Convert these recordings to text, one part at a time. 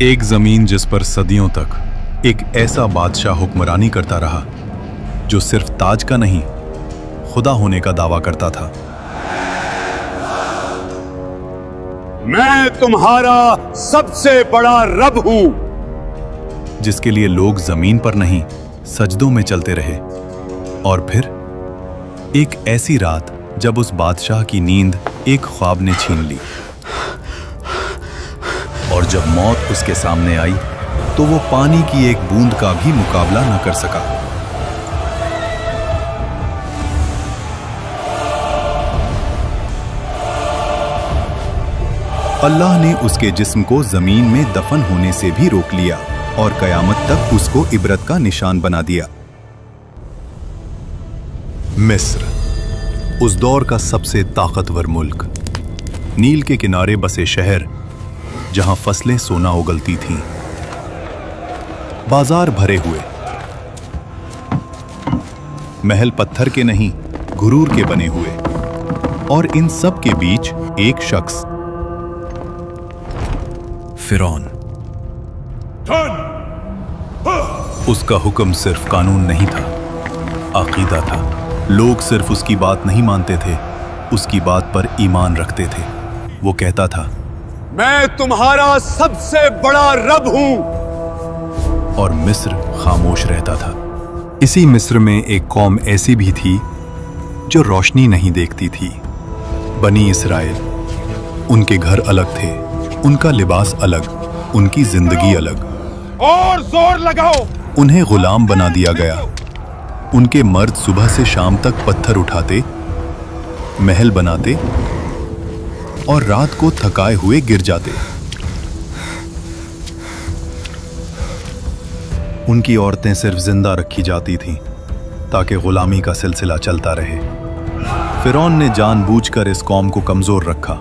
एक जमीन जिस पर सदियों तक एक ऐसा बादशाह हुक्मरानी करता रहा जो सिर्फ ताज का नहीं, खुदा होने का दावा करता था। मैं तुम्हारा सबसे बड़ा रब हूं, जिसके लिए लोग जमीन पर नहीं सजदों में चलते रहे। और फिर एक ऐसी रात जब उस बादशाह की नींद एक ख्वाब ने छीन ली, और जब मौत उसके सामने आई तो वो पानी की एक बूंद का भी मुकाबला न कर सका। अल्लाह ने उसके जिस्म को जमीन में दफन होने से भी रोक लिया और कयामत तक उसको इबरत का निशान बना दिया। मिस्र, उस दौर का सबसे ताकतवर मुल्क, नील के किनारे बसे शहर जहां फसलें सोना उगलती थीं, बाजार भरे हुए, महल पत्थर के नहीं गुरूर के बने हुए, और इन सब के बीच एक शख्स, फिरौन। उसका हुक्म सिर्फ कानून नहीं था, अकीदा था। लोग सिर्फ उसकी बात नहीं मानते थे, उसकी बात पर ईमान रखते थे। वो कहता था, मैं तुम्हारा सबसे बड़ा रब हूं। और मिस्र खामोश रहता था। इसी मिस्र में एक कौम ऐसी भी थी जो रोशनी नहीं देखती थी, बनी इसराइल। उनके घर अलग थे, उनका लिबास अलग, उनकी जिंदगी अलग। और जोर लगाओ। उन्हें गुलाम बना दिया गया। उनके मर्द सुबह से शाम तक पत्थर उठाते, महल बनाते और रात को थकाए हुए गिर जाते। उनकी औरतें सिर्फ जिंदा रखी जाती थीं ताकि गुलामी का सिलसिला चलता रहे। फिरौन ने जानबूझकर इस कौम को कमजोर रखा।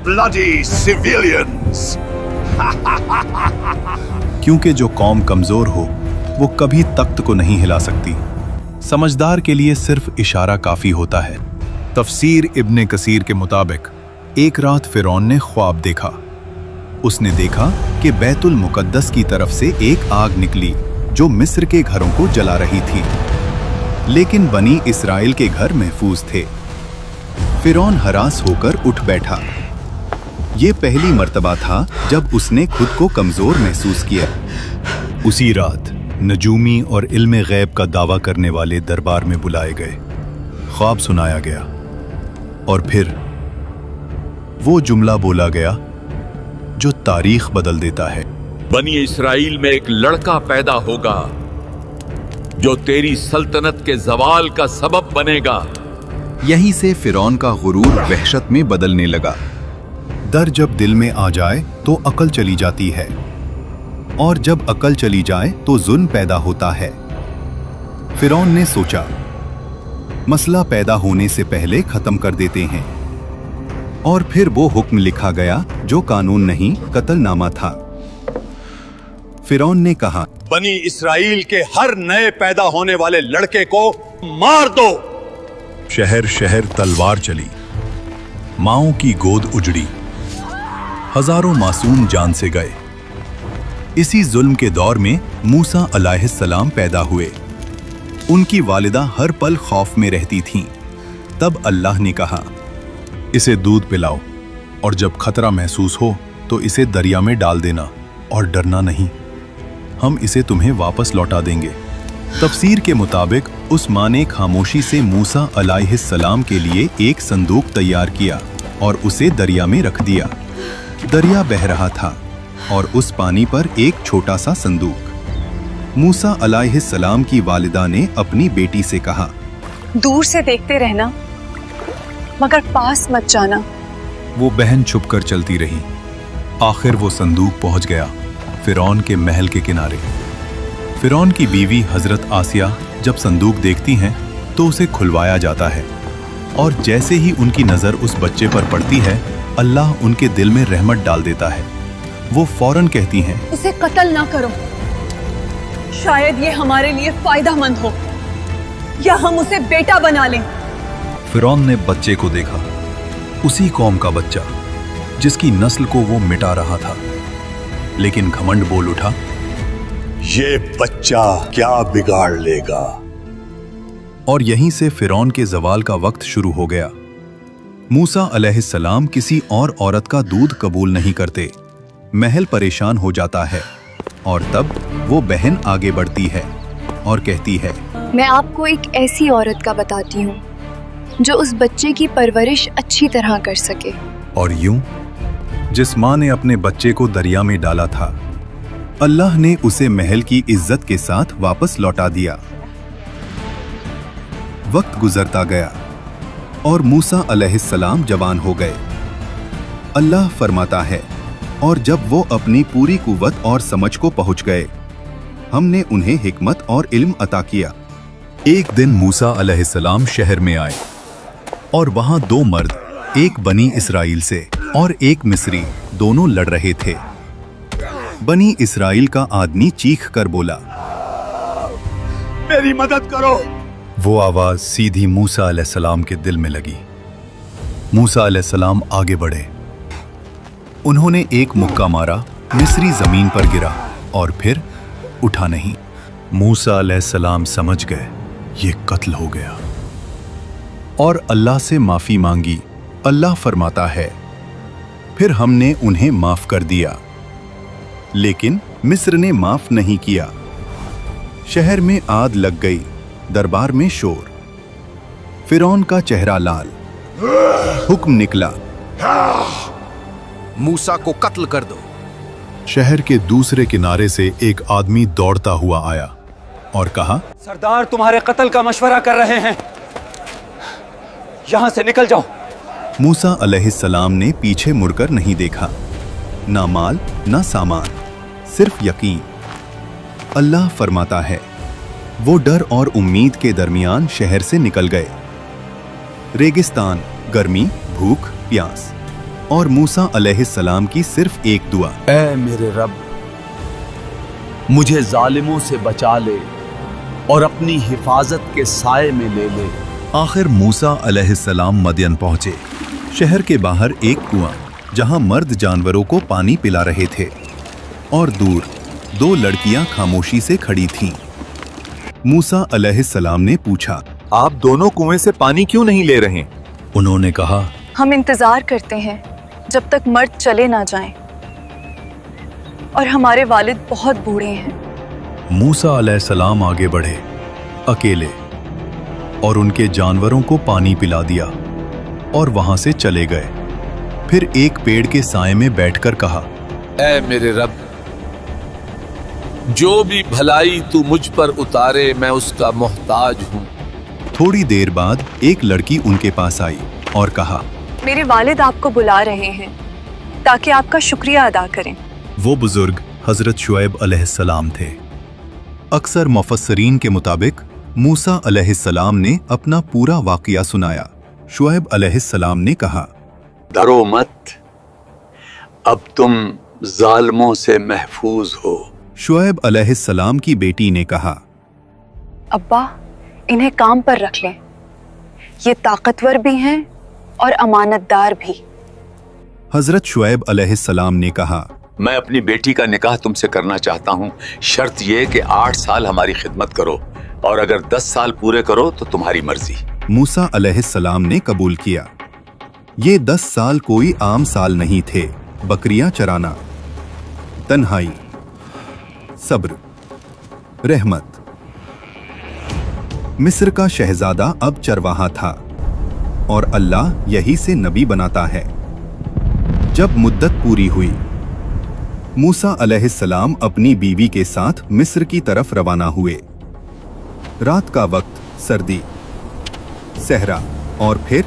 Bloody civilians! क्योंकि जो कौम कमजोर हो वो कभी तख्त को नहीं हिला सकती। समझदार के लिए सिर्फ इशारा काफी होता है। तफसीर इब्ने कसीर के मुताबिक एक रात फिरौन ने ख्वाब देखा। उसने देखा कि बैतुल मुकद्दस की तरफ से एक आग निकली जो मिस्र के घरों को जला रही थी, लेकिन बनी इसराइल के घर महफूज थे। फिरौन हरास होकर उठ बैठा। ये पहली मर्तबा था जब उसने खुद को कमजोर महसूस किया। उसी रात नजूमी और इल्मे गैब का दावा करने वाले दरबार में बुलाए गए। ख्वाब सुनाया गया और फिर वो जुमला बोला गया जो तारीख बदल देता है। बनी इस्राइल में एक लड़का पैदा होगा जो तेरी सल्तनत के जवाल का सबब बनेगा। यहीं से फिरौन का गुरूर वहशत में बदलने लगा। डर जब दिल में आ जाए तो अकल चली जाती है, और जब अकल चली जाए तो जुल्म पैदा होता है। फिरौन ने सोचा, मसला पैदा होने से पहले खत्म कर देते हैं। और फिर वो हुक्म लिखा गया जो कानून नहीं, कत्लनामा था। फिरौन ने कहा, बनी इस्राइल के हर नए पैदा होने वाले लड़के को मार दो। शहर शहर तलवार चली, माओं की गोद उजड़ी, हजारों मासूम जान से गए। इसी जुल्म के दौर में मूसा अलैहिस्सलाम पैदा हुए। उनकी वालिदा हर पल खौफ में रहती थीं। तब अल्लाह ने कहा, इसे दूध पिलाओ, और जब खतरा महसूस हो तो इसे दरिया में डाल देना, और डरना नहीं, हम इसे तुम्हें वापस लौटा देंगे। तफसीर के मुताबिक उस माँ ने खामोशी से मूसा अलैहिस्सलाम के लिए एक संदूक तैयार किया और उसे दरिया में रख दिया। दरिया बह रहा था और उस पानी पर एक छोटा सा संदूक। मूसा अलैहिस्सलाम की वालिदा ने अपनी बेटी से कहा, दूर से देखते रहना, मगर पास मत जाना। वो बहन छुपकर चलती रही। आखिर वो संदूक पहुंच गया फिरौन के महल के किनारे। फिरौन की बीवी हजरत आसिया जब संदूक देखती हैं तो उसे खुलवाया जाता है, और जैसे ही उनकी नजर उस बच्चे पर पड़ती है, अल्लाह उनके दिल में रहमत डाल देता है। वो फौरन कहती हैं, इसे कत्ल ना करो, शायद ये हमारे लिए फायदेमंद हो, या हम उसे बेटा बना लें। फिरौन ने बच्चे को देखा, उसी कौम का बच्चा जिसकी नस्ल को वो मिटा रहा था। लेकिन घमंड बोल उठा, ये बच्चा क्या बिगाड़ लेगा। और यहीं से फिरौन के जवाल का वक्त शुरू हो गया। मूसा अलैहिस्सलाम किसी और औरत का दूध कबूल नहीं करते। महल परेशान हो जाता है और तब वो बहन आगे बढ़ती है और कहती है, मैं आपको एक ऐसी औरत का बताती हूँ जो उस बच्चे की परवरिश अच्छी तरह कर सके। और यूं जिस माँ ने अपने बच्चे को दरिया में डाला था, अल्लाह ने उसे महल की इज्जत के साथ वापस लौटा दिया। वक्त गुजरता गया और मूसा अलैहिस्सलाम जवान हो गए। अल्लाह फरमाता है, और जब वो अपनी पूरी कुव्वत और समझ को पहुंच गए, हमने उन्हें हिकमत और इल्म अता किया। एक दिन मूसा अलैहिस्सलाम शहर में आए और वहां दो मर्द, एक बनी इसराइल से और एक मिस्री, दोनों लड़ रहे थे। बनी इसराइल का आदमी चीख कर बोला, मेरी मदद करो। वो आवाज सीधी मूसा अलैहिस्सलाम के दिल में लगी। मूसा अलैहिस्सलाम आगे बढ़े। उन्होंने एक मुक्का मारा, मिस्री जमीन पर गिरा और फिर उठा नहीं। मूसा अलैहिस्सलाम समझ गए ये कत्ल हो गया और अल्लाह से माफी मांगी। अल्लाह फरमाता है, फिर हमने उन्हें माफ कर दिया, लेकिन मिस्र ने माफ नहीं किया। शहर में आग लग गई, दरबार में शोर, फिरौन का चेहरा लाल। हुक्म निकला, मूसा को कत्ल कर दो। शहर के दूसरे किनारे से एक आदमी दौड़ता हुआ आया और कहा, सरदार तुम्हारे कत्ल का मशवरा कर रहे हैं, यहां से निकल जाओ। मूसा अलैहिस्सलाम ने पीछे मुड़कर नहीं देखा, ना माल ना सामान, सिर्फ यकीन। अल्लाह फरमाता है, वो डर और उम्मीद के दरमियान शहर से निकल गए। रेगिस्तान, गर्मी, भूख, प्यास और मूसा अलैहिस्सलाम की सिर्फ एक दुआ, ऐ मेरे रब, मुझे जालिमों से बचा ले और अपनी हिफाजत के साए में ले ले। आखिर मूसा अलैहिस्सलाम मदयन पहुंचे। शहर के बाहर एक कुआं, जहां मर्द जानवरों को पानी पिला रहे थे, और दूर दो लड़कियां खामोशी से खड़ी थीं। मूसा अलैहिस्सलाम ने पूछा, आप दोनों कुएं से पानी क्यों नहीं ले रहे? उन्होंने कहा, हम इंतजार करते हैं जब तक मर्द चले ना जाएं, और हमारे वालिद बहुत बूढ़े हैं। मूसा अलैहिस्सलाम आगे बढ़े अकेले और उनके जानवरों को पानी पिला दिया और वहां से चले गए। फिर एक पेड़ के साए में बैठकर कहा, ऐ मेरे रब, जो भी भलाई तू मुझ पर उतारे मैं उसका मोहताज हूं। थोड़ी देर बाद एक लड़की उनके पास आई और कहा, मेरे वालिद आपको बुला रहे हैं ताकि आपका शुक्रिया अदा करें। वो बुजुर्ग हजरत शुएब अलैहिस्सलाम थे। अक्सर मुफस्सिरीन के मुताबिक मूसा अलैहिस्सलाम ने अपना पूरा वाक़या सुनाया। शुएब अलैहिस्सलाम ने कहा, डरो मत, अब तुम जालिमों से महफूज हो। शुएब अलैहिस्सलाम की बेटी ने कहा, अब्बा, इन्हें काम पर रख लें, ये ताकतवर भी हैं और अमानतदार भी। हजरत शुएब अलैहिस्सलाम ने कहा, मैं अपनी बेटी का निकाह तुमसे करना चाहता हूँ, शर्त यह कि 8 साल हमारी खिदमत करो, और अगर 10 साल पूरे करो तो तुम्हारी मर्जी। मूसा अलैहिस्सलाम ने कबूल किया। ये 10 साल कोई आम साल नहीं थे। बकरियां चराना, तन्हाई, सब्र, रहमत। मिस्र का शहजादा अब चरवाहा था और अल्लाह यही से नबी बनाता है। जब मुद्दत पूरी हुई, मूसा अलैहिस्सलाम अपनी बीवी के साथ मिस्र की तरफ रवाना हुए। रात का वक्त, सर्दी, सहरा, और फिर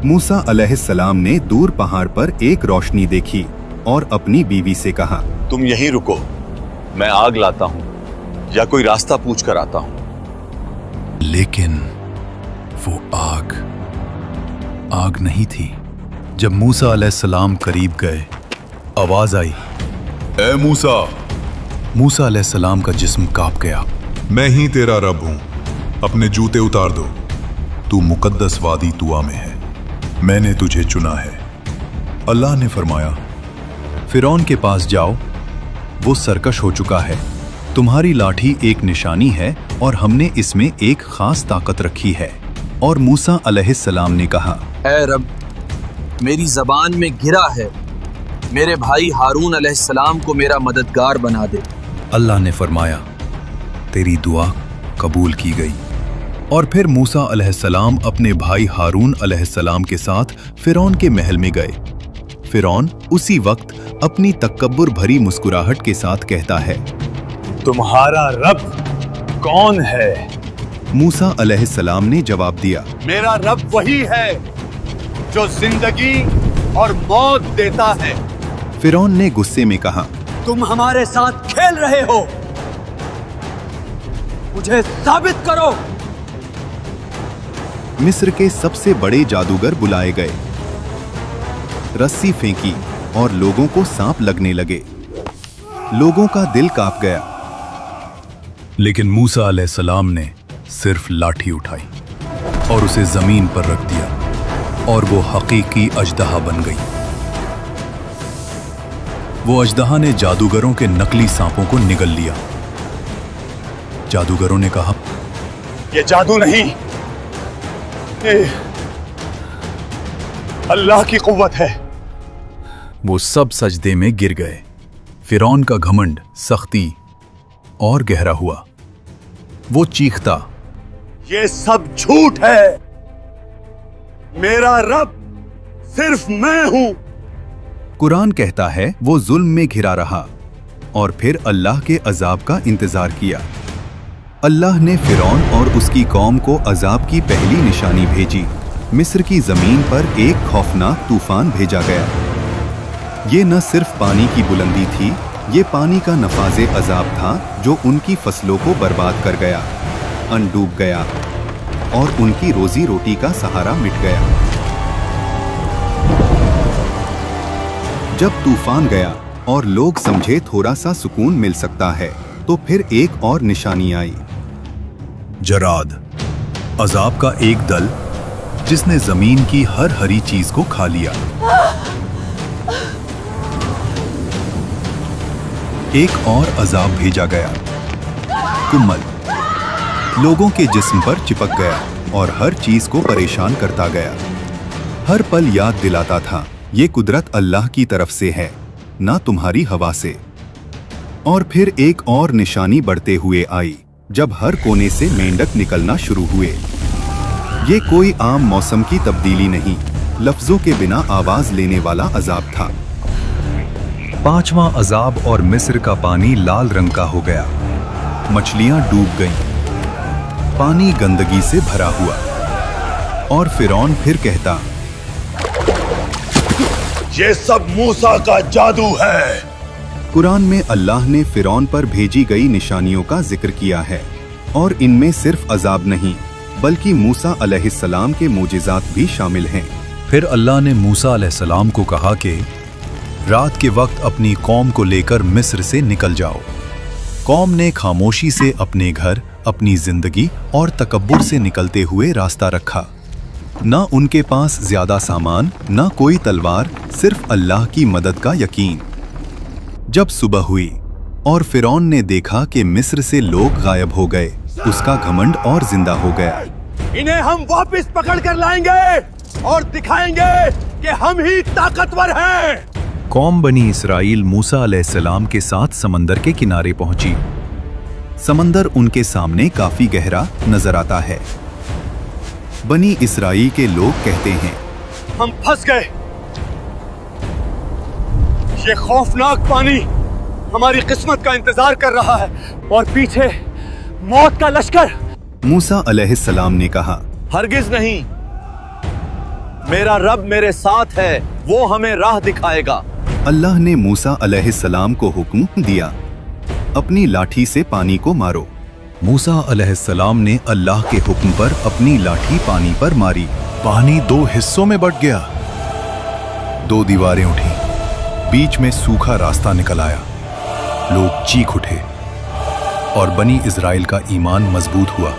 मूसा अलैहिस्सलाम ने दूर पहाड़ पर एक रोशनी देखी और अपनी बीवी से कहा, तुम यहीं रुको, मैं आग लाता हूँ या कोई रास्ता पूछ कर आता हूँ। लेकिन वो आग नहीं थी। जब मूसा अलैहिस्सलाम करीब गए, आवाज आई, ए मूसा। मूसा अलैहिस्सलाम का जिस्म कांप गया। मैं ही तेरा रब हूं, अपने जूते उतार दो। तू मुकद्दस वादी तुआ में है, मैंने तुझे चुना है। अल्लाह ने फरमाया, फिरौन के पास जाओ, वो सरकश हो चुका है। तुम्हारी लाठी एक निशानी है और हमने इसमें एक खास ताकत रखी है। और मूसा अलैहिस्सलाम ने कहा, ऐ रब, मेरी जबान में गिरा है, मेरे भाई हारून अलैहिस्सलाम को मेरा मददगार बना दे। अल्लाह ने फरमाया, तेरी दुआ कबूल की गई। और फिर मूसा अलैहिस्सलाम अपने भाई हारून अलैहिस्सलाम के साथ फिरौन के महल में गए। फिरौन उसी वक्त अपनी तकब्बुर भरी मुस्कुराहट के साथ कहता है, तुम्हारा रब कौन है? मूसा अलैहिस्सलाम ने जवाब दिया, मेरा रब वही है जो जिंदगी और मौत देता है। फिरौन ने गुस्से में कहा, तुम हमारे साथ खेल रहे हो, मुझे साबित करो। मिस्र के सबसे बड़े जादूगर बुलाए गए। रस्सी फेंकी और लोगों को सांप लगने लगे। लोगों का दिल कांप गया। लेकिन मूसा अलैहिस्सलाम ने सिर्फ लाठी उठाई और उसे जमीन पर रख दिया और वो हकीकी अजदहा बन गई। वो अजदहा ने जादूगरों के नकली सांपों को निगल लिया। जादूगरों ने कहा, ये जादू नहीं, ये अल्लाह की कुव्वत है। वो सब सजदे में गिर गए। फिरौन का घमंड सख्ती और गहरा हुआ। वो चीखता, ये सब झूठ है, मेरा रब सिर्फ मैं हूं। कुरान कहता है वो जुल्म में घिरा रहा और फिर अल्लाह के अजाब का इंतजार किया। अल्लाह ने फिरौन और उसकी कौम को अजाब की पहली निशानी भेजी। मिस्र की जमीन पर एक खौफनाक तूफान भेजा गया। ये न सिर्फ पानी की बुलंदी थी, ये पानी का नफाजे अजाब था जो उनकी फसलों को बर्बाद कर गया, अनडूब गया और उनकी रोजी रोटी का सहारा मिट गया। जब तूफान गया और लोग समझे थोड़ा सा सुकून मिल सकता है, तो फिर एक और निशानी आई। जराद, अजाब का एक दल जिसने जमीन की हर हरी चीज को खा लिया। एक और अजाब भेजा गया, कुम्मल, लोगों के जिस्म पर चिपक गया और हर चीज को परेशान करता गया। हर पल याद दिलाता था, ये कुदरत अल्लाह की तरफ से है, ना तुम्हारी हवा से। और फिर एक और निशानी बढ़ते हुए आई, जब हर कोने से मेंढक निकलना शुरू हुए। ये कोई आम मौसम की तब्दीली नहीं, लफ्जों के बिना आवाज लेने वाला अजाब था। पांचवां अजाब और मिस्र का पानी लाल रंग का हो गया। मछलियां डूब गईं। पानी गंदगी से भरा हुआ। और फिरौन फिर कहता, ये सब मूसा का जादू है। कुरान में अल्लाह ने फिरौन पर भेजी गई निशानियों का जिक्र किया है और इनमें सिर्फ अजाब नहीं बल्कि मूसा अलैहिस्सलाम के मोजिज़ात भी शामिल हैं। फिर अल्लाह ने मूसा अलैहिस्सलाम को कहा कि रात के वक्त अपनी कौम को लेकर मिस्र से निकल जाओ। कौम ने खामोशी से अपने घर, अपनी जिंदगी और तकब्बुर से निकलते हुए रास्ता रखा। न उनके पास ज्यादा सामान, न कोई तलवार, सिर्फ अल्लाह की मदद का यकीन। जब सुबह हुई और फिरौन ने देखा कि मिस्र से लोग गायब हो गए, उसका घमंड और जिंदा हो गया। इन्हें हम वापस पकड़ कर लाएंगे और दिखाएंगे कि हम ही ताकतवर हैं। कौम बनी इसराइल मूसा अलैहिस्सलाम के साथ समंदर के किनारे पहुंची। समंदर उनके सामने काफी गहरा नजर आता है। बनी इसराइल के लोग कहते हैं, हम फंस गए। ये खौफनाक पानी हमारी किस्मत का इंतजार कर रहा है और पीछे मौत का लश्कर। मूसा अलैहिस्सलाम ने कहा, हरगिज नहीं, मेरा रब मेरे साथ है, वो हमें राह दिखाएगा। अल्लाह ने मूसा अलैहिस्सलाम को हुक्म दिया, अपनी लाठी से पानी को मारो। मूसा अलैहिस्सलाम ने अल्लाह के हुक्म पर अपनी लाठी पानी पर मारी। पानी दो हिस्सों में बंट गया। दो दीवारें उठी, बीच में सूखा रास्ता निकल आया। लोग चीख उठे और बनी इज़राइल का ईमान मजबूत हुआ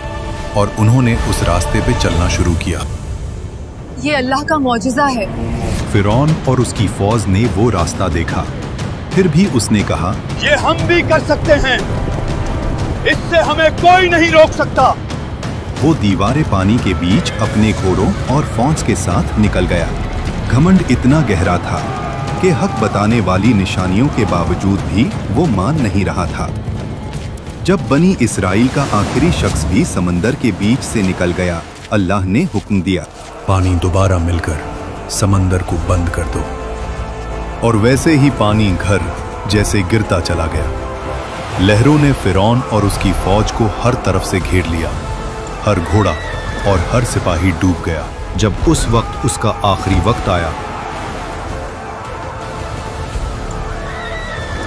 और उन्होंने उस रास्ते पे चलना शुरू किया। ये अल्लाह का मौजिज़ा है। फिरौन और उसकी फौज ने वो रास्ता देखा फिर भी उसने कहा, ये हम भी कर सकते हैं, इससे हमें कोई नहीं रोक सकता। वो दीवारे पानी के बीच अपने घोड़ों और फौज के साथ निकल गया। घमंड इतना गहरा था कि हक बताने वाली निशानियों के बावजूद भी वो मान नहीं रहा था। जब बनी इस्राइल का आखिरी शख्स भी समंदर के बीच से निकल गया, अल्लाह ने हुक्म दिया, पानी दोबारा मिलकर समंदर को बंद कर दो। और वैसे ही पानी घर जैसे गिरता चला गया। लहरों ने फिरौन और उसकी फौज को हर तरफ से घेर लिया। हर घोड़ा और हर सिपाही डूब गया। जब उस वक्त उसका आखिरी वक्त आया,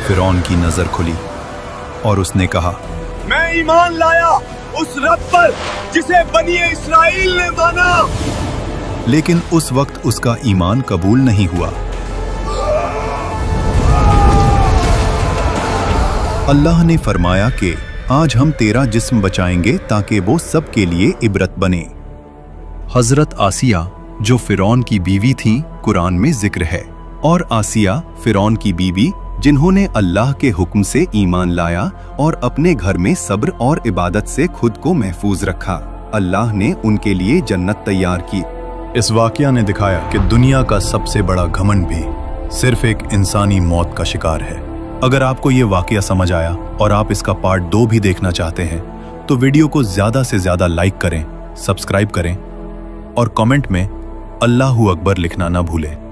फिरौन की नजर खुली और उसने कहा, मैं ईमान लाया उस रब पर जिसे बनी इस्राइल ने माना। लेकिन उस वक्त उसका ईमान कबूल नहीं हुआ। अल्लाह ने फरमाया कि आज हम तेरा जिस्म बचाएंगे ताकि वो सबके लिए इबरत बने। हजरत आसिया जो फिरौन की बीवी थी, कुरान में जिक्र है। और आसिया फिरौन की बीवी जिन्होंने अल्लाह के हुक्म से ईमान लाया और अपने घर में सब्र और इबादत से खुद को महफूज रखा, अल्लाह ने उनके लिए जन्नत तैयार की। इस वाकया ने दिखाया कि दुनिया का सबसे बड़ा घमंड भी सिर्फ एक इंसानी मौत का शिकार है। अगर आपको ये वाकया समझ आया और आप इसका पार्ट 2 भी देखना चाहते हैं तो वीडियो को ज्यादा से ज्यादा लाइक करें, सब्सक्राइब करें और कमेंट में अल्लाहू अकबर लिखना ना भूलें।